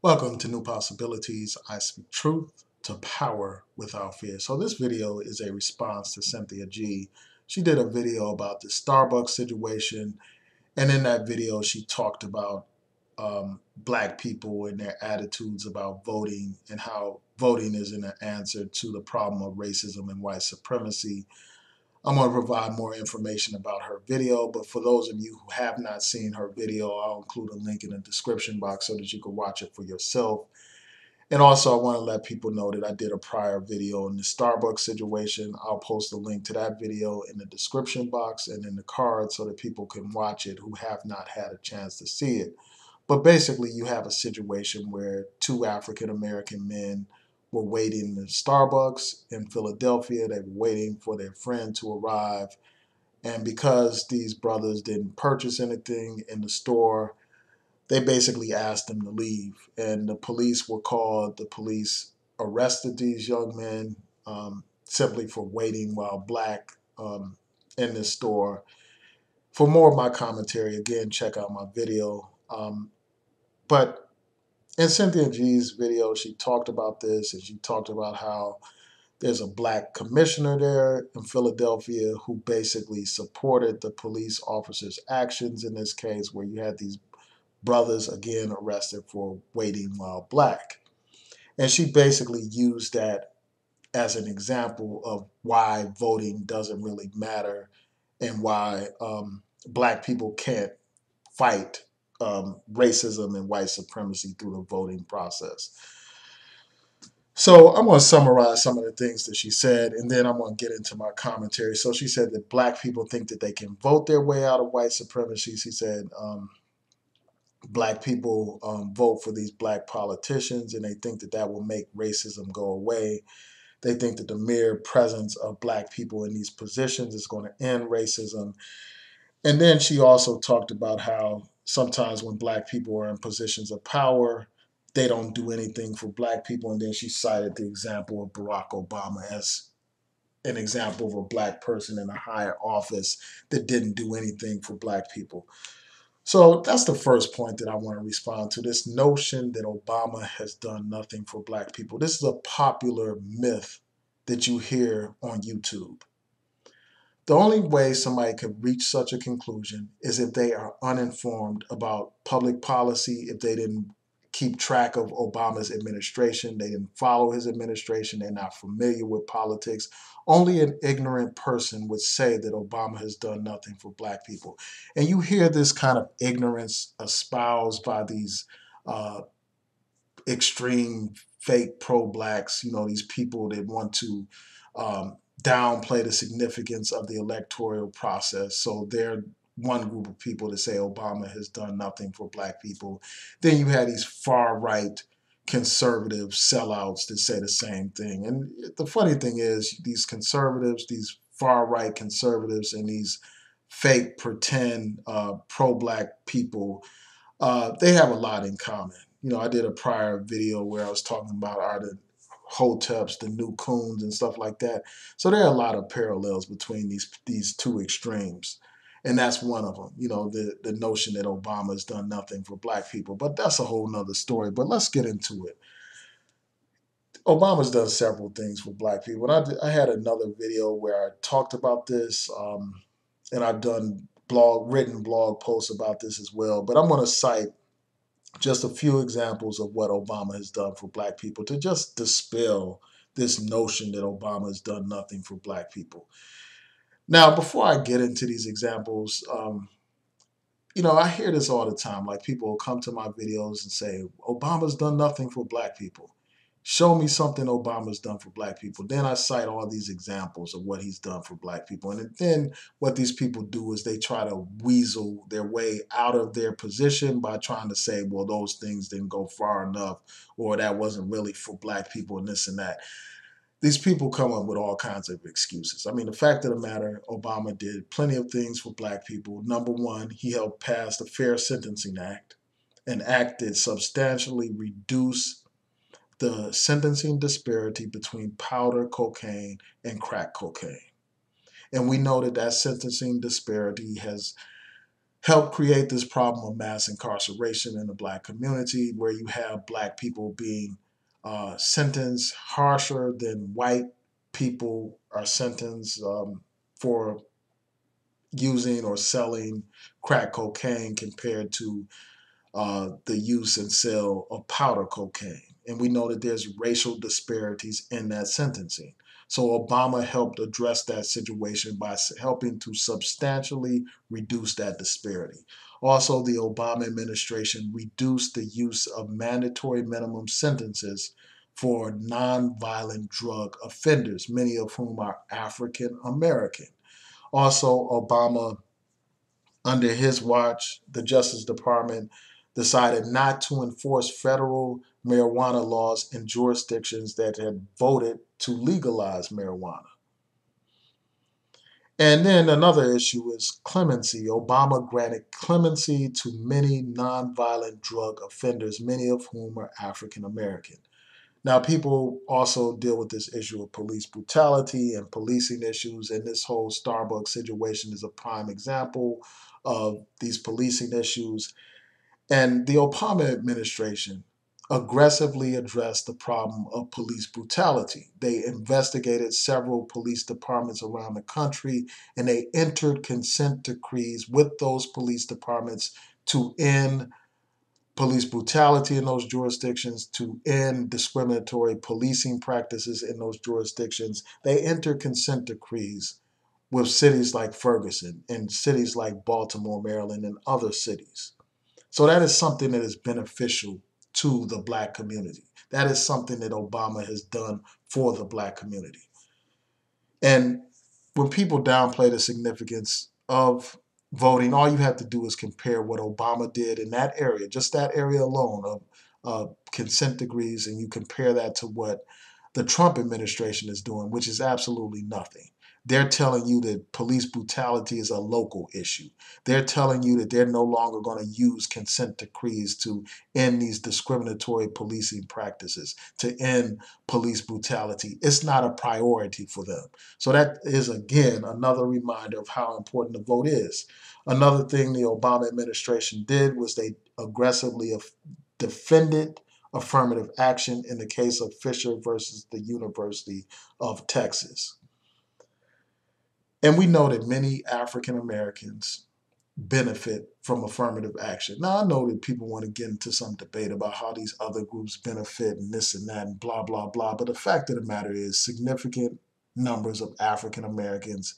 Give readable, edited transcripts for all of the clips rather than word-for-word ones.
Welcome to New Possibilities. I speak truth to power without fear. So this video is a response to Cynthia G. She did a video about the Starbucks situation, and in that video she talked about black people and their attitudes about voting and how voting isn't an answer to the problem of racism and white supremacy. I'm going to provide more information about her video, but for those of you who have not seen her video, I'll include a link in the description box so that you can watch it for yourself. And also, I want to let people know that I did a prior video on the Starbucks situation. I'll post a link to that video in the description box and in the card so that people can watch it who have not had a chance to see it. But basically, you have a situation where two African American men were waiting in Starbucks in Philadelphia. They were waiting for their friend to arrive. And because these brothers didn't purchase anything in the store, they basically asked them to leave. And the police were called. The police arrested these young men simply for waiting while black in this store. For more of my commentary, again, check out my video. But in Cynthia G's video, she talked about this and she talked about how there's a black commissioner there in Philadelphia who basically supported the police officers' actions in this case, where you had these brothers again arrested for waiting while black. And she basically used that as an example of why voting doesn't really matter and why black people can't fight racism and white supremacy through the voting process. So I'm going to summarize some of the things that she said, and then I'm going to get into my commentary. So she said that black people think that they can vote their way out of white supremacy. She said black people vote for these black politicians, and they think that that will make racism go away. They think that the mere presence of black people in these positions is going to end racism. And then she also talked about how sometimes when black people are in positions of power, they don't do anything for black people. And then she cited the example of Barack Obama as an example of a black person in a higher office that didn't do anything for black people. So that's the first point that I want to respond to, this notion that Obama has done nothing for black people. This is a popular myth that you hear on YouTube. The only way somebody could reach such a conclusion is if they are uninformed about public policy, if they didn't keep track of Obama's administration, they didn't follow his administration, they're not familiar with politics. Only an ignorant person would say that Obama has done nothing for black people. And you hear this kind of ignorance espoused by these uh, extreme fake pro-blacks, these people that want to downplay the significance of the electoral process. So they're one group of people that say Obama has done nothing for black people. Then you had these far-right conservative sellouts that say the same thing. And the funny thing is, these conservatives, these far-right conservatives, and these fake pretend pro-black people, they have a lot in common. I did a prior video where I was talking about are the Hoteps, the new coons, and stuff like that. So there are a lot of parallels between these two extremes, and that's one of them. The notion that Obama has done nothing for black people, but that's a whole nother story. But let's get into it. Obama's done several things for black people, and I had another video where I talked about this, and I've done written blog posts about this as well. But I'm going to cite just a few examples of what Obama has done for black people to just dispel this notion that Obama has done nothing for black people. Now, before I get into these examples, I hear this all the time. Like, people will come to my videos and say, Obama's done nothing for black people. Show me something Obama's done for black people. Then I cite all these examples of what he's done for black people. And then what these people do is they try to weasel their way out of their position by trying to say, well, those things didn't go far enough, or that wasn't really for black people, and this and that. These people come up with all kinds of excuses. I mean, the fact of the matter, Obama did plenty of things for black people. Number one, he helped pass the Fair Sentencing Act, an act that substantially reduced the sentencing disparity between powder cocaine and crack cocaine. And we know that that sentencing disparity has helped create this problem of mass incarceration in the black community, where you have black people being sentenced harsher than white people are sentenced for using or selling crack cocaine compared to the use and sale of powder cocaine. And we know that there's racial disparities in that sentencing. So Obama helped address that situation by helping to substantially reduce that disparity. Also, the Obama administration reduced the use of mandatory minimum sentences for nonviolent drug offenders, many of whom are African American. Also, Obama, under his watch, the Justice Department decided not to enforce federal marijuana laws in jurisdictions that had voted to legalize marijuana. And then another issue is clemency. Obama granted clemency to many nonviolent drug offenders, many of whom are African American. Now, people also deal with this issue of police brutality and policing issues, and this whole Starbucks situation is a prime example of these policing issues. And the Obama administration aggressively addressed the problem of police brutality. They investigated several police departments around the country, and they entered consent decrees with those police departments to end police brutality in those jurisdictions, to end discriminatory policing practices in those jurisdictions. They entered consent decrees with cities like Ferguson and cities like Baltimore, Maryland, and other cities. So that is something that is beneficial to the black community. That is something that Obama has done for the black community. And when people downplay the significance of voting, all you have to do is compare what Obama did in that area, just that area alone of consent decrees, and you compare that to what the Trump administration is doing, which is absolutely nothing. They're telling you that police brutality is a local issue. They're telling you that they're no longer going to use consent decrees to end these discriminatory policing practices, to end police brutality. It's not a priority for them. So that is, again, another reminder of how important the vote is. Another thing the Obama administration did was they aggressively defended affirmative action in the case of Fisher versus the University of Texas. And we know that many African Americans benefit from affirmative action. Now, I know that people want to get into some debate about how these other groups benefit and this and that and blah, blah, blah. But the fact of the matter is, significant numbers of African Americans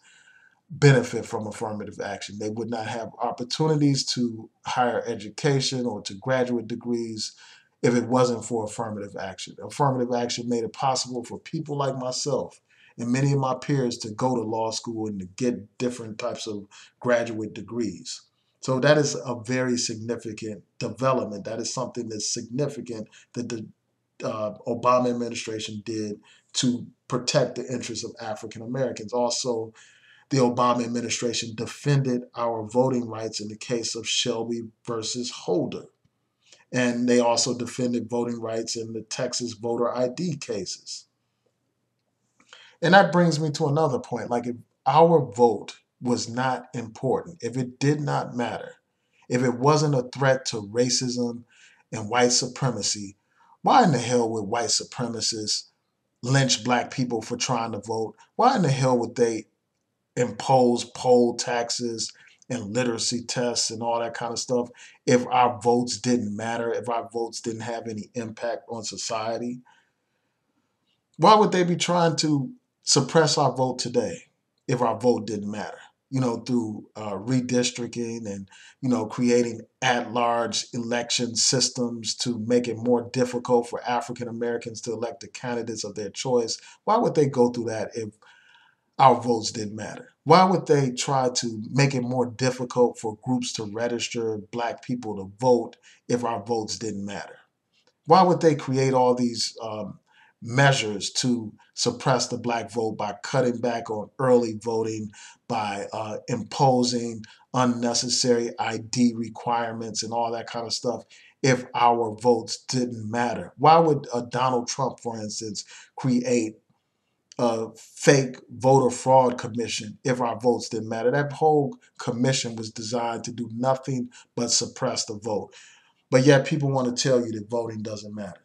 benefit from affirmative action. They would not have opportunities to higher education or to graduate degrees if it wasn't for affirmative action. Affirmative action made it possible for people like myself and many of my peers to go to law school and to get different types of graduate degrees. So that is a very significant development. That is something that's significant that the Obama administration did to protect the interests of African Americans. Also, the Obama administration defended our voting rights in the case of Shelby versus Holder. And they also defended voting rights in the Texas voter ID cases. And that brings me to another point. Like, if our vote was not important, if it did not matter, if it wasn't a threat to racism and white supremacy, why in the hell would white supremacists lynch black people for trying to vote? Why in the hell would they impose poll taxes and literacy tests and all that kind of stuff if our votes didn't matter, if our votes didn't have any impact on society? Why would they be trying to suppress our vote today if our vote didn't matter? Through redistricting and, creating at-large election systems to make it more difficult for African Americans to elect the candidates of their choice. Why would they go through that if our votes didn't matter? Why would they try to make it more difficult for groups to register black people to vote if our votes didn't matter? Why would they create all these measures to suppress the black vote by cutting back on early voting, by imposing unnecessary ID requirements and all that kind of stuff if our votes didn't matter? Why would Donald Trump, for instance, create a fake voter fraud commission if our votes didn't matter. That whole commission was designed to do nothing but suppress the vote. But yet people want to tell you that voting doesn't matter.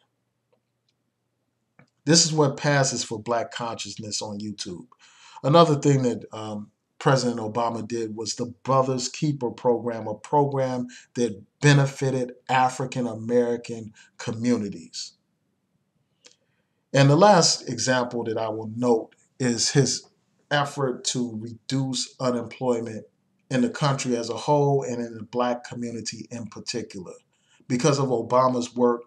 This is what passes for black consciousness on YouTube. Another thing that President Obama did was the Brothers Keeper program, a program that benefited African American communities. And the last example that I will note is his effort to reduce unemployment in the country as a whole and in the black community in particular. Because of Obama's work,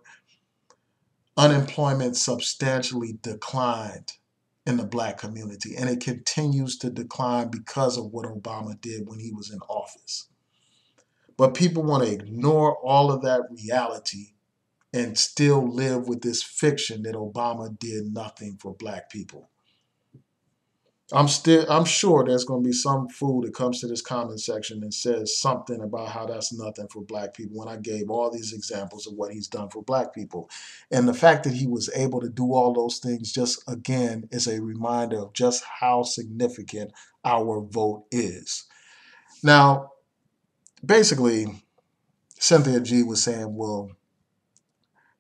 unemployment substantially declined in the black community, and it continues to decline because of what Obama did when he was in office. But people want to ignore all of that reality and still live with this fiction that Obama did nothing for black people. I'm sure there's going to be some fool that comes to this comment section and says something about how that's nothing for black people when I gave all these examples of what he's done for black people. And the fact that he was able to do all those things just again is a reminder of just how significant our vote is. Now, basically, Cynthia G was saying, well,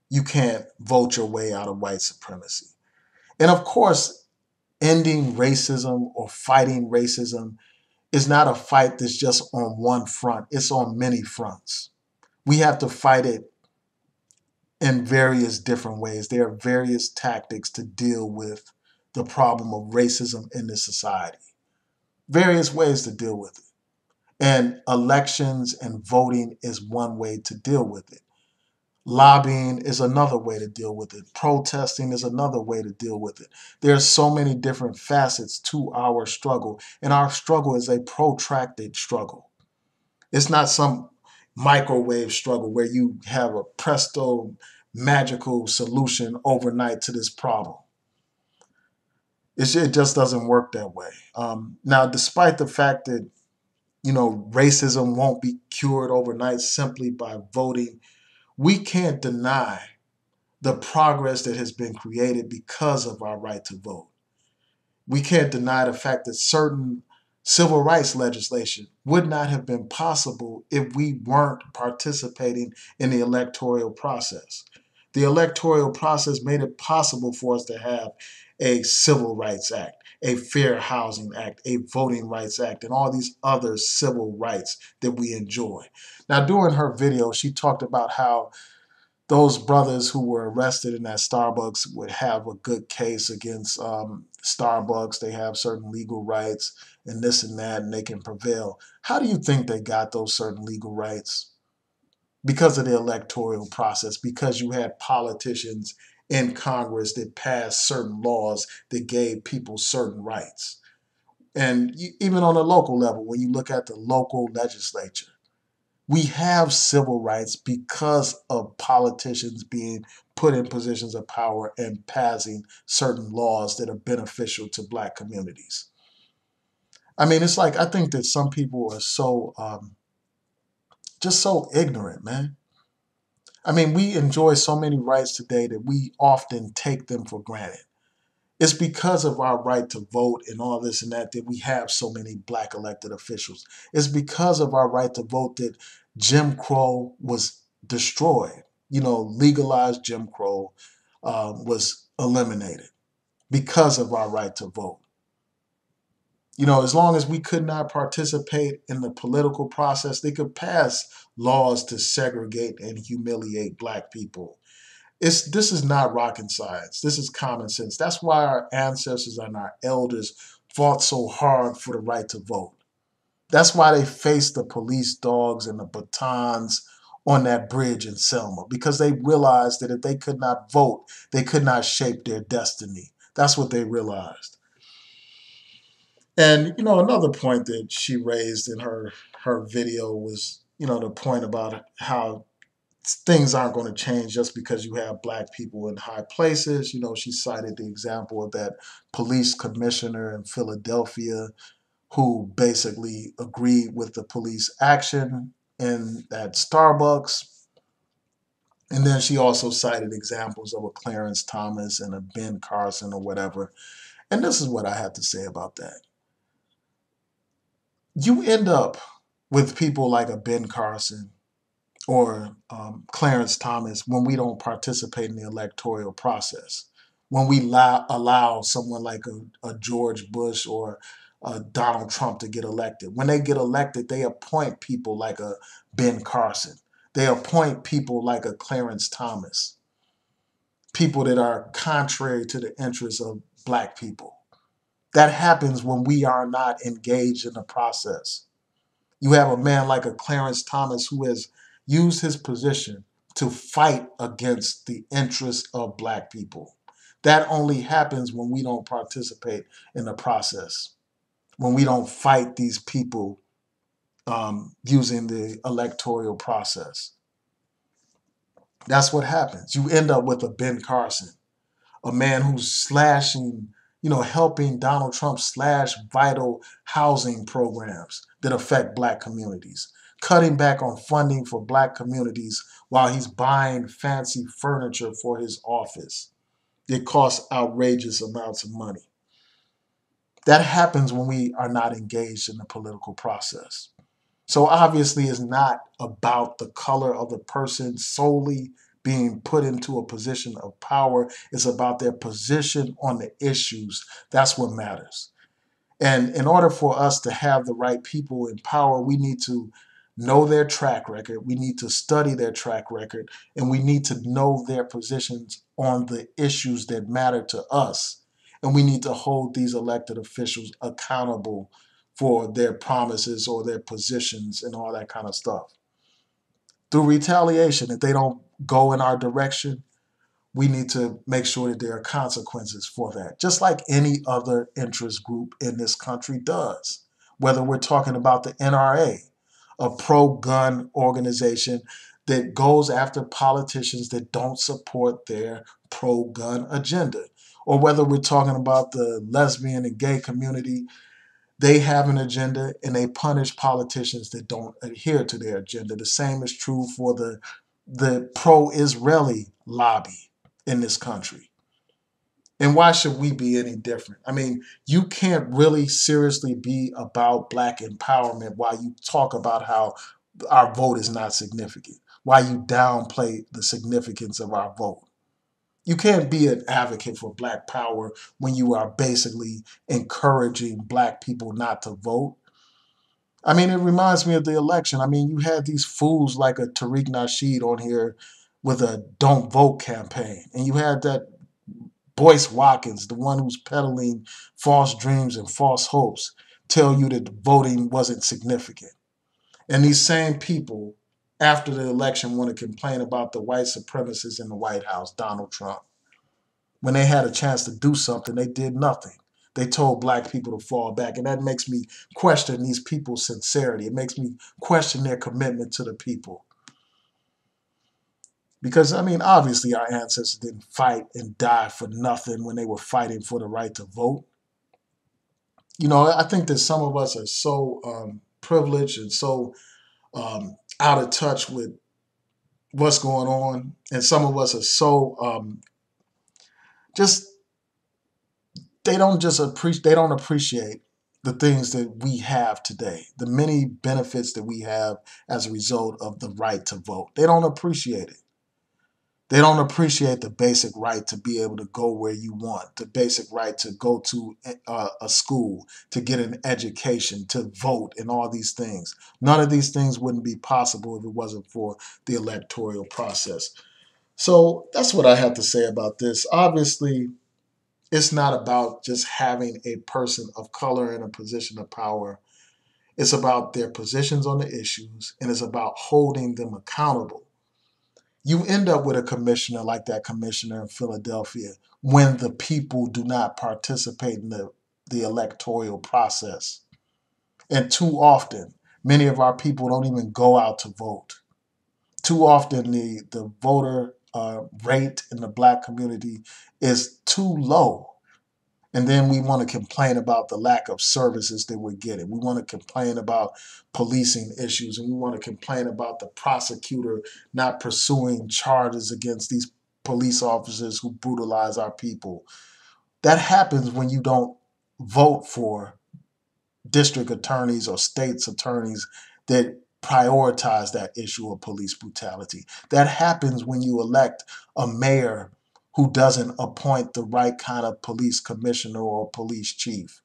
you can't vote your way out of white supremacy. And of course, ending racism or fighting racism is not a fight that's just on one front. It's on many fronts. We have to fight it in various different ways. There are various tactics to deal with the problem of racism in this society. Various ways to deal with it. And elections and voting is one way to deal with it. Lobbying is another way to deal with it. Protesting is another way to deal with it. There are so many different facets to our struggle, and our struggle is a protracted struggle. It's not some microwave struggle where you have a presto magical solution overnight to this problem. It just doesn't work that way. Now, despite the fact that racism won't be cured overnight simply by voting, we can't deny the progress that has been created because of our right to vote. We can't deny the fact that certain civil rights legislation would not have been possible if we weren't participating in the electoral process. The electoral process made it possible for us to have a Civil Rights Act, a Fair Housing Act, a Voting Rights Act, and all these other civil rights that we enjoy. Now, during her video, she talked about how those brothers who were arrested in that Starbucks would have a good case against Starbucks. They have certain legal rights and this and that, and they can prevail. How do you think they got those certain legal rights? Because of the electoral process, because you had politicians in Congress that passed certain laws that gave people certain rights. And even on a local level, when you look at the local legislature, we have civil rights because of politicians being put in positions of power and passing certain laws that are beneficial to black communities. I mean, it's like I think that some people are so just so ignorant, man. I mean, we enjoy so many rights today that we often take them for granted. It's because of our right to vote and all this and that we have so many black elected officials. It's because of our right to vote that Jim Crow was destroyed. Legalized Jim Crow was eliminated because of our right to vote. As long as we could not participate in the political process, they could pass laws to segregate and humiliate black people. This is not rocket science. This is common sense. That's why our ancestors and our elders fought so hard for the right to vote. That's why they faced the police dogs and the batons on that bridge in Selma, because they realized that if they could not vote, they could not shape their destiny. That's what they realized. And, another point that she raised in her video was, the point about how things aren't going to change just because you have black people in high places. She cited the example of that police commissioner in Philadelphia who basically agreed with the police action in that Starbucks. And then she also cited examples of a Clarence Thomas and a Ben Carson or whatever. And this is what I have to say about that. You end up with people like a Ben Carson or Clarence Thomas when we don't participate in the electoral process. When we allow someone like a George Bush or Donald Trump to get elected. When they get elected, they appoint people like a Ben Carson. They appoint people like a Clarence Thomas, people that are contrary to the interests of black people. That happens when we are not engaged in the process. You have a man like a Clarence Thomas who has used his position to fight against the interests of black people. That only happens when we don't participate in the process, when we don't fight these people using the electoral process. That's what happens. You end up with a Ben Carson, a man who's slashing, helping Donald Trump slash vital housing programs that affect black communities, cutting back on funding for black communities while he's buying fancy furniture for his office. It costs outrageous amounts of money. That happens when we are not engaged in the political process. So obviously, it's not about the color of the person solely being put into a position of power. It's about their position on the issues. That's what matters. And in order for us to have the right people in power, we need to know their track record. We need to study their track record. And we need to know their positions on the issues that matter to us. And we need to hold these elected officials accountable for their promises or their positions and all that kind of stuff. Through retaliation, if they don't go in our direction, we need to make sure that there are consequences for that, just like any other interest group in this country does. Whether we're talking about the NRA, a pro-gun organization that goes after politicians that don't support their pro-gun agenda, or whether we're talking about the lesbian and gay community, they have an agenda and they punish politicians that don't adhere to their agenda. The same is true for the pro-Israeli lobby in this country. And why should we be any different? I mean, you can't really seriously be about black empowerment while you talk about how our vote is not significant, why you downplay the significance of our vote. You can't be an advocate for black power when you are basically encouraging black people not to vote. I mean, it reminds me of the election. I mean, you had these fools like a Tariq Nasheed on here with a don't vote campaign. And you had that Boyce Watkins, the one who's peddling false dreams and false hopes, tell you that voting wasn't significant. And these same people, after the election, want to complain about the white supremacists in the White House, Donald Trump. When they had a chance to do something, they did nothing. They told black people to fall back. And that makes me question these people's sincerity. It makes me question their commitment to the people. Because, I mean, obviously our ancestors didn't fight and die for nothing when they were fighting for the right to vote. I think that some of us are so privileged and so out of touch with what's going on. And some of us are so just they don't appreciate the things that we have today, the many benefits that we have as a result of the right to vote. They don't appreciate it. They don't appreciate the basic right to be able to go where you want, the basic right to go to a school, to get an education, to vote, and all these things. None of these things wouldn't be possible if it wasn't for the electoral process. So that's what I have to say about this. Obviously, it's not about just having a person of color in a position of power. It's about their positions on the issues, and it's about holding them accountable. You end up with a commissioner like that commissioner in Philadelphia when the people do not participate in the electoral process. And too often, many of our people don't even go out to vote. Too often, the voter rate in the black community is too low. And then we want to complain about the lack of services that we're getting. We want to complain about policing issues, and we want to complain about the prosecutor not pursuing charges against these police officers who brutalize our people. That happens when you don't vote for district attorneys or state's attorneys that prioritize that issue of police brutality. That happens when you elect a mayor who doesn't appoint the right kind of police commissioner or police chief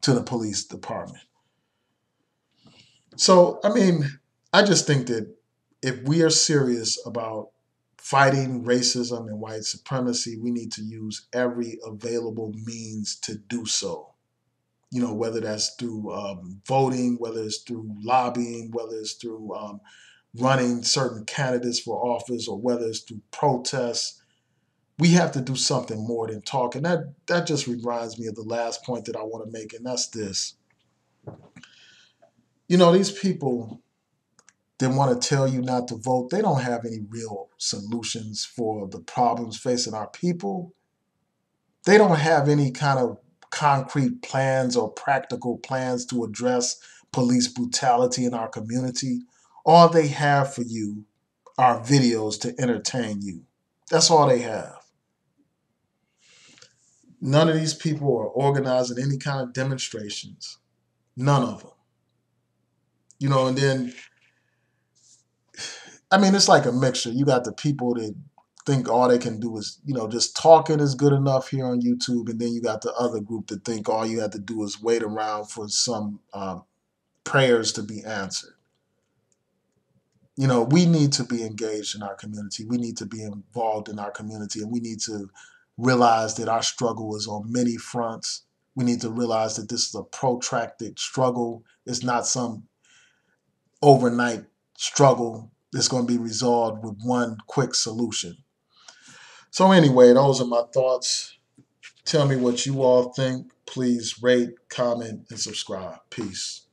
to the police department. So, I mean, I just think that if we are serious about fighting racism and white supremacy, we need to use every available means to do so. You know, whether that's through voting, whether it's through lobbying, whether it's through running certain candidates for office, or whether it's through protests. We have to do something more than talk. And that just reminds me of the last point that I want to make, and that's this. You know, these people that want to tell you not to vote, they don't have any real solutions for the problems facing our people. They don't have any kind of concrete plans or practical plans to address police brutality in our community. All they have for you are videos to entertain you. That's all they have. None of these people are organizing any kind of demonstrations. None of them. You know, and then, I mean, it's like a mixture. You got the people that think all they can do is, you know, just talking is good enough here on YouTube. And then you got the other group that think all you have to do is wait around for some prayers to be answered. You know, we need to be engaged in our community. We need to be involved in our community, and we need to realize that our struggle is on many fronts. We need to realize that this is a protracted struggle. It's not some overnight struggle that's going to be resolved with one quick solution. So anyway, those are my thoughts. Tell me what you all think. Please rate, comment, and subscribe. Peace.